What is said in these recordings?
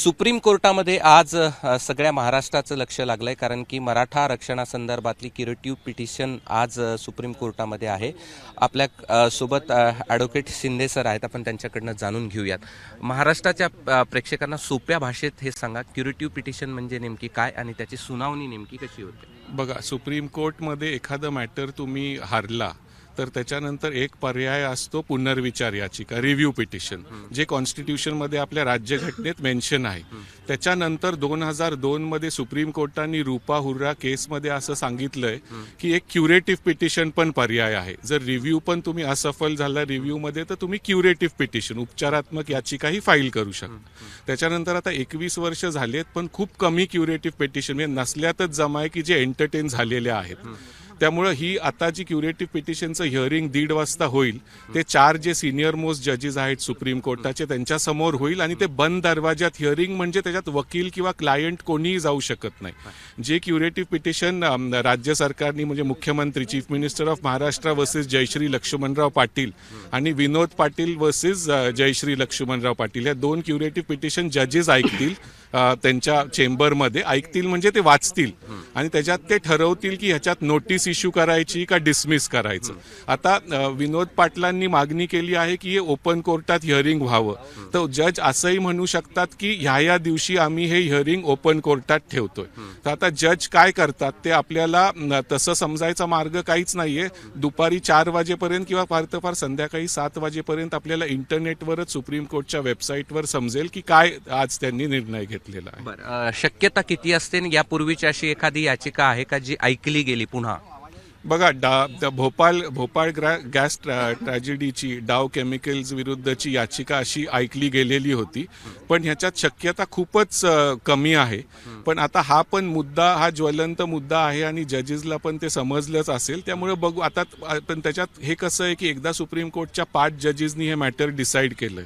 Supreme कोर्टामध्ये आज सगळ्या महाराष्ट्राचं लक्ष लागलंय, कारण की मराठा आरक्षणासंदर्भातली क्युरेटिव्ह पिटिशन आज सुप्रीम कोर्टामध्ये आहे. आपल्या सोबत ॲडव्होकेट शिंदे सर आहेत, आपण त्यांच्याकडनं जाणून घेऊयात. महाराष्ट्राच्या प्रेक्षकांना सोप्या भाषेत हे सांगा, क्युरेटिव्ह पिटिशन म्हणजे नेमकी काय आणि त्याची सुनावणी नेमकी कशी होते? बघा, सुप्रीम कोर्टमध्ये एखादं मॅटर तुम्ही हारला तर त्याच्यानंतर एक पर्याय असतो पुनर्विचार याचिका, रिव्ह्यू पिटिशन, जे कॉन्स्टिट्यूशनमध्ये आपल्या राज्यघटनेत मेन्शन आहे. त्याच्यानंतर 2002 मध्ये सुप्रीम कोर्टाने रूपा हुर्रा केसमध्ये असं सांगितलंय की एक क्युरेटिव्ह पिटिशन पण पर्याय आहे. जर रिव्ह्यू पण तुम्ही असफल झाला रिव्ह्यूमध्ये तर तुम्ही क्युरेटिव्ह पिटिशन, उपचारात्मक याचिकाही फाईल करू शकता. त्याच्यानंतर आता 21 वर्ष झालेत, पण खूप कमी क्युरेटिव्ह पिटिशन म्हणजे नसल्यातच जमा आहे की जे एंटरटेन झालेले आहेत. त्यामुळे ही आता जी क्युरेटिव्ह पिटिशनचं हिअरिंग 1:30 वाजता होईल, ते 4 जे सिनियर मोस्ट जजेस आहेत सुप्रीम कोर्टाचे त्यांच्या समोर होईल आणि ते बंद दरवाज्यात हिअरिंग, म्हणजे त्याच्यात वकील किंवा क्लायंट कोणीही जाऊ शकत नाही. जे क्युरेटिव्ह पिटिशन राज्य सरकारनी म्हणजे मुख्यमंत्री, chief minister of Maharashtra versus Jayashree Laxmanrao Patil आणि विनोद पाटील वर्सेस जयश्री लक्ष्मणराव पाटील, या 2 क्युरेटिव्ह पिटिशन जजेस ऐकतील त्यांच्या चेंबरमध्ये. ऐकतील म्हणजे ते वाचतील आणि त्याच्यात ते ठरवतील की ह्याच्यात नोटीस इश्यू करायची का डिसमिस करायचं. आता विनोद पाटलांनी मागणी केली आहे की हे ओपन कोर्टात हिअरिंग व्हावं, तर जज असंही म्हणू शकतात की ह्या दिवशी आम्ही हे हिअरिंग ओपन कोर्टात ठेवतोय. तर आता जज काय करतात ते आपल्याला तसं समजायचा मार्ग काहीच नाहीये. दुपारी 4 वाजेपर्यंत किंवा फार तर फार संध्याकाळी 7 वाजेपर्यंत आपल्याला इंटरनेटवरच सुप्रीम कोर्टच्या वेबसाईटवर समजेल की काय आज त्यांनी निर्णय घेतलेला आहे. बरं, शक्यता किती असते? यापूर्वीची अशी एखादी याचिका आहे का जी ऐकली गेली पुन्हा? बघा, भोपाळ गॅस ट्रॅजेडीची डाव केमिकल्स विरुद्धची याचिका अशी ऐकली गेलेली होती, पण ह्याच्यात शक्यता खूपच कमी आहे. पण आता हा पण मुद्दा, हा ज्वलंत मुद्दा आहे आणि जजेसला पण ते समजलंच असेल. त्यामुळे बघू आता. पण त्याच्यात हे कसं आहे की एकदा सुप्रीम कोर्टच्या 5 जजेसनी हे मॅटर डिसाईड केलंय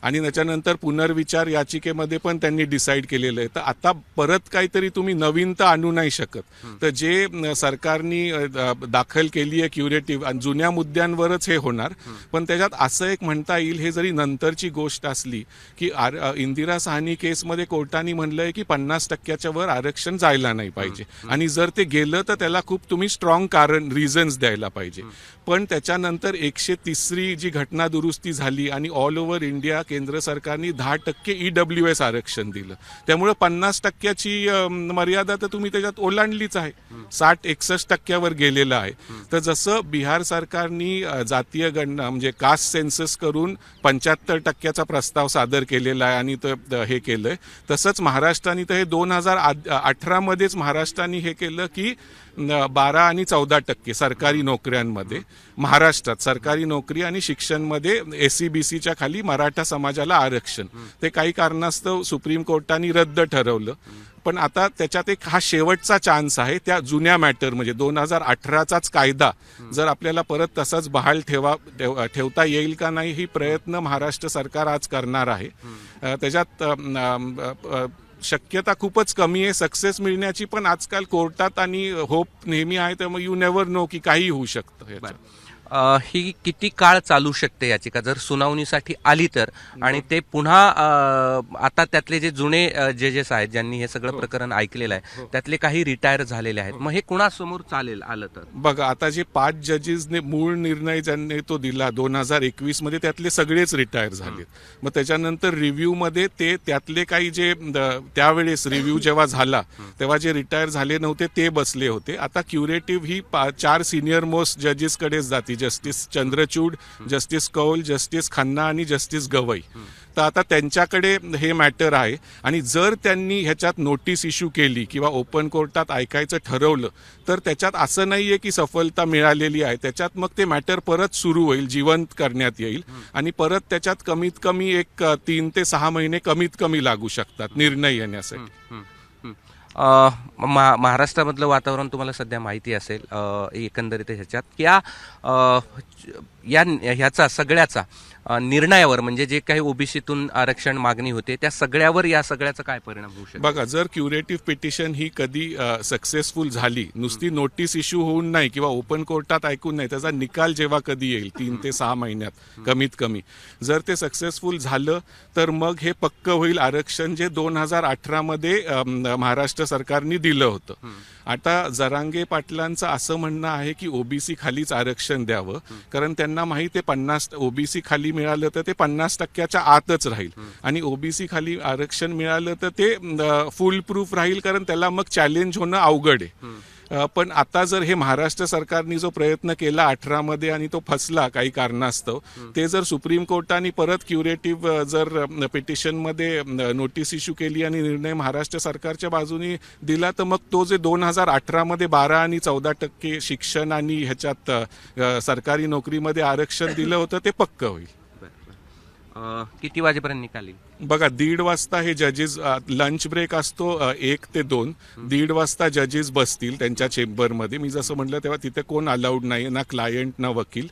आणि त्याच्यानंतर पुनर्विचार याचिकेमध्ये पण त्यांनी डिसाईड केलेलं आहे. तर आता परत काहीतरी तुम्ही नवीन तर आणू नाही शकत. तर जे सरकारनी दाखल केली आहे क्युरेटिव्ह, जुन्या मुद्द्यांवरच हे होणार. पण त्याच्यात असं एक म्हणता येईल, हे जरी नंतरची गोष्ट असली की इंदिरा साहनी केसमध्ये कोर्टाने म्हणलंय की 50% वर आरक्षण जायला नाही पाहिजे आणि जर ते गेलं तर त्याला खूप तुम्ही स्ट्रॉंग कारण, रिझन्स द्यायला पाहिजे. पण त्याच्यानंतर 130री जी घटना दुरुस्ती झाली आणि ऑल ओव्हर इंडिया केंद्र सरकारने 10% EWS आरक्षण दिलं. त्यामुळे 50%ची मर्यादा तर तुम्ही त्याच्यात ओलांडलीच आहे, 60-61% गेलेलं आहे. तर जसं बिहार सरकारनी जातीय गणना म्हणजे कास्ट सेन्सस करून 75%चा प्रस्ताव सादर केलेला आहे आणि हे केलंय, तसंच महाराष्ट्राने तर हे 2018 मध्येच महाराष्ट्राने हे केलं की 12 आणि 14% सरकारी नोकऱ्यांमध्ये, महाराष्ट्रात सरकारी नोकरी आणि शिक्षणमध्ये SCBCच्या खाली मराठा समाजाला आरक्षण, ते काही कारणास्तव सुप्रीम कोर्टाने रद्द ठरवलं. पण आता त्याच्यात एक हा शेवटचा चान्स आहे. त्या जुन्या मॅटर म्हणजे 2018चाच कायदा जर आपल्याला परत तसाच बहाल ठेवता येईल का नाही, ही प्रयत्न महाराष्ट्र सरकार आज करणार आहे. त्याच्यात शक्यता खूपच कमी आहे सक्सेस मिळण्याची, पण आजकाल कोर्टात आणि होप नेहमी आहे, त्यामुळे यू नेव्हर नो की काही होऊ शकतं. ही किती काळ चालू शकते याचिका जर सुनावणीसाठी आली तर? आणि ते पुन्हा आता त्यातले जे जुने जजेस आहेत ज्यांनी हे सगळं प्रकरण ऐकलेलं आहे, त्यातले काही रिटायर झालेले आहेत, मग हे कुणासमोर चालेल आलं तर? बघा, आता जे 5 जजेसने मूळ निर्णय ज्यांनी तो दिला 2021 मध्ये, त्यातले सगळेच रिटायर झालेत. मग त्याच्यानंतर रिव्ह्यू मध्ये ते त्यातले काही जे त्यावेळेस रिव्ह्यू जेव्हा झाला तेव्हा जे रिटायर झाले नव्हते ते बसले होते. आता क्युरेटिव्ह ही 4 सिनियर मोस्ट जजेसकडेच जाते, जस्टिस चंद्रचूड, जस्टिस कौल, जस्टिस खन्ना आणि जस्टिस गवई. तर आता त्यांच्याकडे हे मॅटर आहे आणि जर त्यांनी ह्याच्यात नोटीस इश्यू केली किंवा ओपन कोर्टात ऐकायचं ठरवलं तर त्याच्यात असं नाहीये की सफलता मिळालेली आहे. त्याच्यात मग ते मॅटर परत सुरू होईल, जिवंत करण्यात येईल आणि परत त्याच्यात कमीत कमी एक 3 ते 6 महिने कमीत कमी लागू शकतात निर्णय येण्यासाठी. महाराष्ट्रामधलं वातावरण तुम्हाला सध्या माहिती असेल एकंदरीत ह्याच्यात, ह्याचा सगळ्याचा निर्णयावर म्हणजे जे काही ओबीसीतून आरक्षण मागणी होते त्या सगळ्यावर या सगळ्याचा काय परिणाम होऊ शकतो? बघा, जर क्युरेटिव्ह पिटिशन ही कधी सक्सेसफुल झाली, नुसती नोटीस इश्यू होऊन नाही किंवा ओपन कोर्टात ऐकून नाही, त्याचा निकाल जेव्हा कधी येईल 3 ते 6 महिन्यात कमीत कमी, जर ते सक्सेसफुल झालं तर मग हे पक्क होईल आरक्षण जे 2018 मध्ये महाराष्ट्र सरकारने दिलं होतं. आता जरांगे पाटलांचं असं म्हणणं आहे की ओबीसी खालीच आरक्षण द्यावं, कारण त्यांना माहिती आहे 50 ओबीसी खाली मिळालं तर ते 50% आतच राहील आणि ओबीसी खाली आरक्षण मिळालं तर ते फुल प्रूफ राहील, कारण त्याला मग चॅलेंज होणं अवघड आहे. पण आता जर हे महाराष्ट्र सरकारने जो प्रयत्न केला 18 मध्ये आणि तो फसला काही कारणास्तव, ते जर सुप्रीम कोर्टाने परत क्युरेटिव्ह जर पिटिशनमध्ये नोटीस इश्यू केली आणि निर्णय महाराष्ट्र सरकारच्या बाजूने दिला, तर मग तो जे 2018 मध्ये 12 आणि 14% शिक्षण आणि ह्याच्यात सरकारी नोकरीमध्ये आरक्षण दिलं होतं ते पक्क होईल. किती वाजेपर्यंत निकाल येईल? बघा, 1:30 वाजता हे जजेस, लंच ब्रेक असतो 1 ते 2, 1:30 वाजता जजेस बसतील त्यांच्या चेंबरमध्ये. मी जसं म्हटलं तेव्हा तिथे कोण अलाउड नाही, ना क्लायंट ना वकील.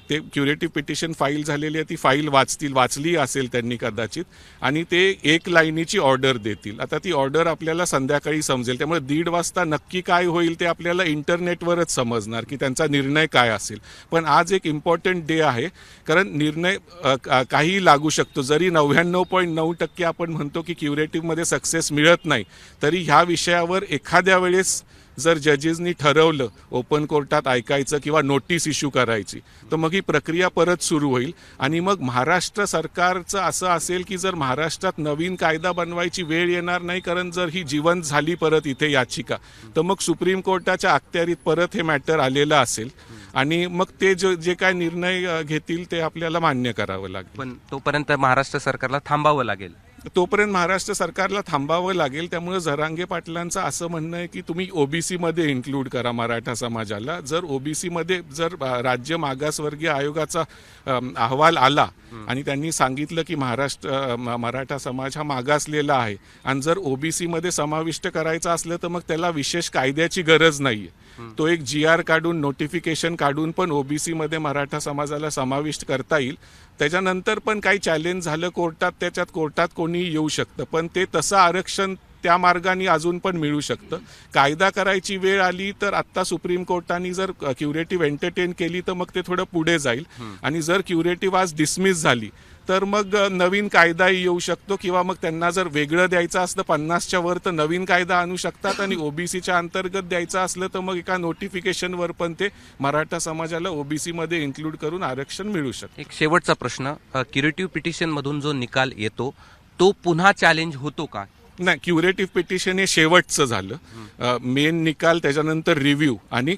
ते क्युरेटिव्ह पिटिशन फाईल झालेली आहे, ती फाईल वाचली असेल त्यांनी कदाचित, आणि ते 1 लाईनीची ऑर्डर देतील. आता ती ऑर्डर आपल्याला संध्याकाळी समजेल, त्यामुळे 1:30 वाजता नक्की काय होईल ते आपल्याला इंटरनेटवरच समजणार की त्यांचा निर्णय काय असेल. पण आज एक इम्पॉर्टंट डे आहे, कारण निर्णय काही लागू शकतो. जरी 99.9% आपण म्हणतो की क्युरेटिव्हमध्ये सक्सेस मिळत नाही, तरी ह्या विषयावर एखाद्या वेळेस जर जजेसनी ठरवलं ओपन कोर्टात ऐकायचं किंवा नोटीस इश्यू करायची, तर मग ही प्रक्रिया परत सुरू होईल. आणि मग महाराष्ट्र सरकारचं असं असेल की जर महाराष्ट्रात नवीन कायदा बनवायची वेळ येणार नाही, कारण जर ही जिवंत झाली परत इथे याचिका, तर मग सुप्रीम कोर्टाच्या अखत्यारीत परत हे मॅटर आलेलं असेल आणि मग ते जे काय निर्णय घेतील ते आपल्याला मान्य करावं लागेल. पण तोपर्यंत महाराष्ट्र सरकारला थांबावं लागेल. तोपर्यंत महाराष्ट्र सरकारला थांबावं लागेल. त्यामुळे जरांगे पाटलांचं असं म्हणणं आहे की तुम्ही ओबीसी मध्ये इन्क्लूड करा मराठा समाजाला. जर ओबीसी मध्ये जर राज्य मागासवर्गीय आयोगाचा अहवाल आला आणि त्यांनी सांगितलं की मराठा समाज हा मागासलेला आहे आणि जर ओबीसी मध्ये समाविष्ट करायचं असलं तर मग त्याला विशेष कायद्याची गरज नाहीये. तो एक GR काढून, नोटिफिकेशन काढून पण ओबीसी मध्ये मराठा समाजाला समाविष्ट करता येईल. त्याच्यानंतर पण काही चॅलेंज झालं कोर्टात, त्याच्यात कोर्टात कोणी येऊ शकतं, पण ते तसं आरक्षण त्या मार्गाने अजून पण मिळू शकतं. कायदा करायची वेळ आली तर आत्ता सुप्रीम कोर्टाने जर क्युरेटिव्ह एंटरटेन केली तर मग ते थोडं पुढे जाईल. आणि जर क्युरेटिव्ह आज डिसमिस झाली तर मग नवीन कायदाही येऊ शकतो, किंवा मग त्यांना जर वेगळं द्यायचं असलं 50च्या वर तर नवीन कायदा आणू शकतात, आणि ओबीसीच्या अंतर्गत द्यायचं असलं तर मग एका नोटिफिकेशनवर पण ते मराठा समाजाला ओबीसी मध्ये इन्क्लूड करून आरक्षण मिळू शकतं. एक शेवटचा प्रश्न, क्युरेटिव्ह पिटिशन मधून जो निकाल येतो तो पुन्हा चॅलेंज होतो का? नाही, क्युरेटिव्ह पिटिशन हे शेवटचं झालं. मेन निकाल, त्याच्यानंतर रिव्ह्यू आणि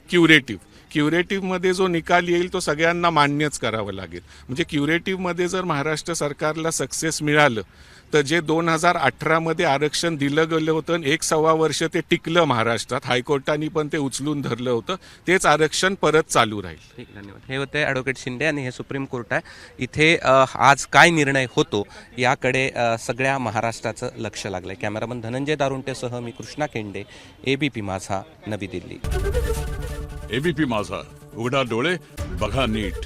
क्युरेटिव्हमध्ये जो निकाल येईल तो सगळ्यांना मान्यच करावं लागेल. म्हणजे क्युरेटिव्हमध्ये जर महाराष्ट्र सरकारला सक्सेस मिळालं तर जे 2018 मध्ये आरक्षण दिलं गेलं होतं, 1.25 वर्ष ते टिकलं महाराष्ट्रात, हायकोर्टाने पण ते उचलून धरलं होतं, तेच आरक्षण परत चालू राहील. ठीक, धन्यवाद. हे होते ॲडव्होकेट शिंदे आणि हे सुप्रीम कोर्ट आहे. इथे आज काय निर्णय होतो याकडे सगळ्या महाराष्ट्राचं लक्ष लागलंय. कॅमेरामन धनंजय दारुंटेसह मी कृष्णा केंडे, ABP माझा, नवी दिल्ली. ABP माझा, उघडा डोळे बघा नीट.